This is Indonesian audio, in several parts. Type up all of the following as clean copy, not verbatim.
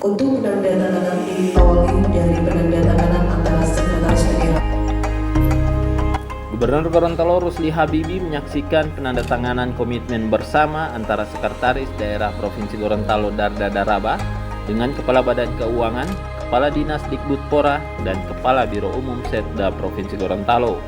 Untuk penandatanganan diawali dari penandatanganan antara Sekretaris Daerah. Gubernur Gorontalo Rusli Habibie menyaksikan penandatanganan komitmen bersama antara Sekretaris Daerah Provinsi Gorontalo Darda Daraba dengan Kepala Badan Keuangan, Kepala Dinas Dikbudpora, dan Kepala Biro Umum Setda Provinsi Gorontalo.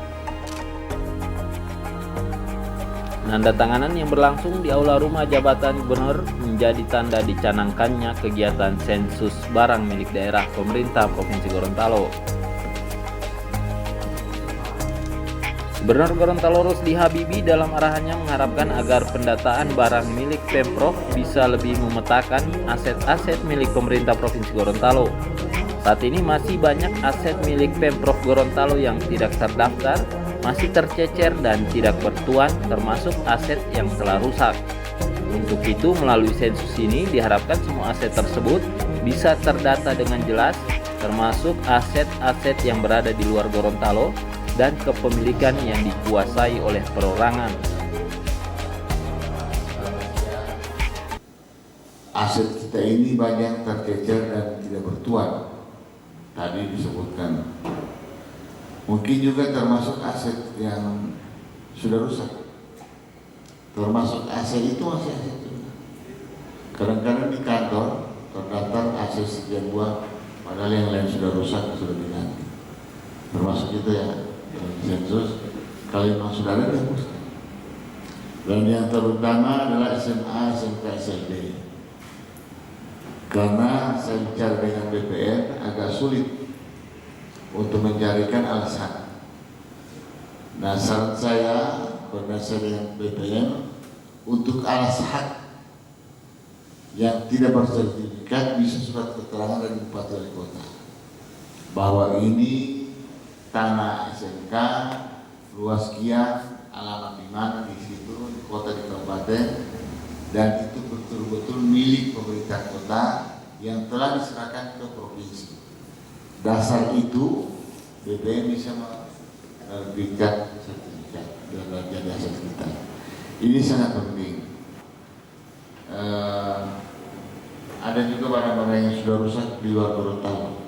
Penandatanganan yang berlangsung di Aula Rumah Jabatan Gubernur menjadi tanda dicanangkannya kegiatan sensus barang milik daerah pemerintah Provinsi Gorontalo. Gubernur Gorontalo Rusli Habibie dalam arahannya mengharapkan agar pendataan barang milik Pemprov bisa lebih memetakan aset-aset milik pemerintah Provinsi Gorontalo. Saat ini masih banyak aset milik Pemprov Gorontalo yang tidak terdaftar, masih tercecer dan tidak bertuan, termasuk aset yang telah rusak. Untuk itu, melalui sensus ini diharapkan semua aset tersebut bisa terdata dengan jelas, termasuk aset-aset yang berada di luar Gorontalo dan kepemilikan yang dikuasai oleh perorangan. Aset kita ini banyak tercecer dan tidak bertuan. Tadi disebutkan. Mungkin juga termasuk aset yang sudah rusak. Termasuk aset itu masih aset juga. Kadang-kadang di kantor terdaftar aset sekian buah, padahal yang lain sudah rusak, sudah diganti. Termasuk itu ya, dalam sensus. Kalau memang sudah ada, dihapuskan. Dan yang terutama adalah SMA, SMK, SLD. Karena saya bicara dengan BPN agak sulit untuk mencarikan alasan. Nah, saran saya berdasarkan dengan BPN untuk alas hak yang tidak bersertifikat bisa surat keterangan dari Bupati Wali Kota bahwa ini tanah SMK luas sekian, alamat di mana di situ, di kota, di kabupaten, dan itu betul-betul milik pemerintah kota yang telah diserahkan ke provinsi. Dasar itu BPN bisa menerbitkan sertifikat dalam jadi aset kita. Ini sangat penting. Ada juga barang-barang yang sudah rusak di luar Gorontalo.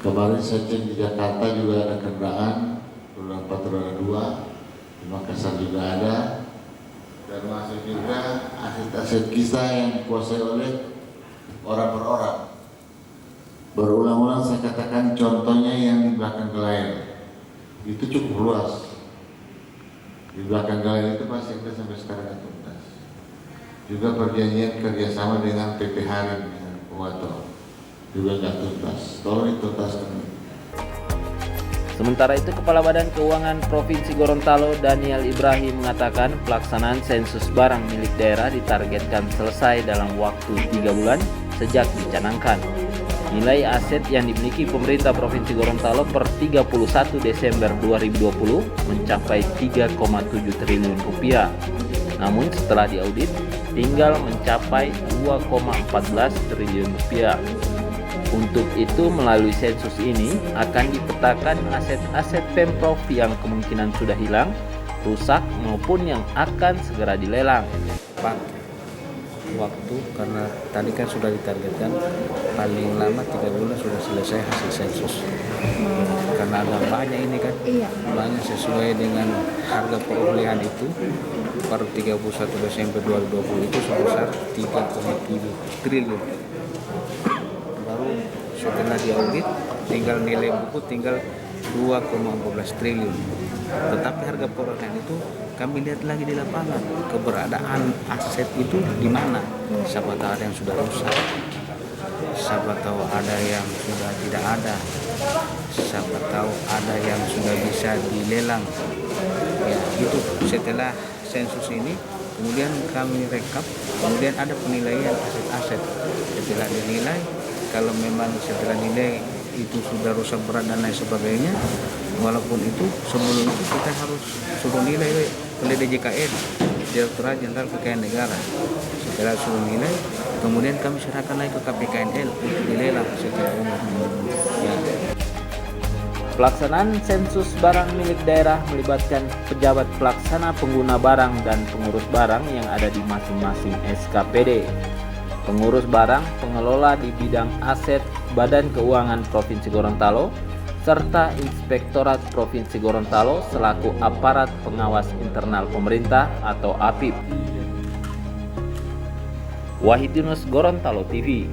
Kemarin saya cek di Jakarta juga ada kendaraan roda 4, roda 2, di Makassar juga ada, termasuk juga aset-aset kita yang dikuasai oleh orang per orang. Berulang-ulang saya katakan contohnya yang di belakang Gelayer itu cukup luas. Di belakang Gelayer itu masih ada sampai sekarang nggak tuntas. Juga perjanjian kerjasama dengan PT Harim dengan Wato juga nggak tuntas. Tolong dituntaskan. Sementara itu, Kepala Badan Keuangan Provinsi Gorontalo Daniel Ibrahim mengatakan pelaksanaan sensus barang milik daerah ditargetkan selesai dalam waktu 3 bulan sejak dicanangkan. Nilai aset yang dimiliki pemerintah Provinsi Gorontalo per 31 Desember 2020 mencapai 3,7 triliun rupiah. Namun setelah diaudit, tinggal mencapai 2,14 triliun rupiah. Untuk itu, melalui sensus ini akan dipetakan aset-aset Pemprov yang kemungkinan sudah hilang, rusak, maupun yang akan segera dilelang. Pak, waktu karena tadi kan sudah ditargetkan paling lama 3 bulan sudah selesai hasil sensus. Karena ada banyak ini kan, banyak sesuai dengan harga perolehan itu per 31 Desember 2020 itu sebesar 3,7 triliun. Baru setelah diaudit tinggal nilai buku tinggal 2,14 triliun. Tetapi harga perolehan itu kami lihat lagi di lapangan, keberadaan aset itu di mana. Siapa tahu ada yang sudah rusak, siapa tahu ada yang sudah tidak ada, siapa tahu ada yang sudah bisa dilelang. Ya, itu setelah sensus ini kemudian kami rekap, kemudian ada penilaian aset-aset. Setelah dinilai, kalau memang setelah nilai itu sudah rusak berat dan lain sebagainya, walaupun itu sebelum itu kita harus suruh nilai oleh DJKN, Direktorat Jenderal Kekayaan Negara. Setelah suruh nilai, kemudian kami serahkan lagi ke KPKNL untuk dilelang secara umum. Ya. Pelaksanaan sensus barang milik daerah melibatkan pejabat pelaksana pengguna barang dan pengurus barang yang ada di masing-masing SKPD. pengurus barang, pengelola di bidang aset Badan Keuangan Provinsi Gorontalo, serta Inspektorat Provinsi Gorontalo selaku aparat pengawas internal pemerintah atau APIP. Wahid Yunus, Gorontalo TV.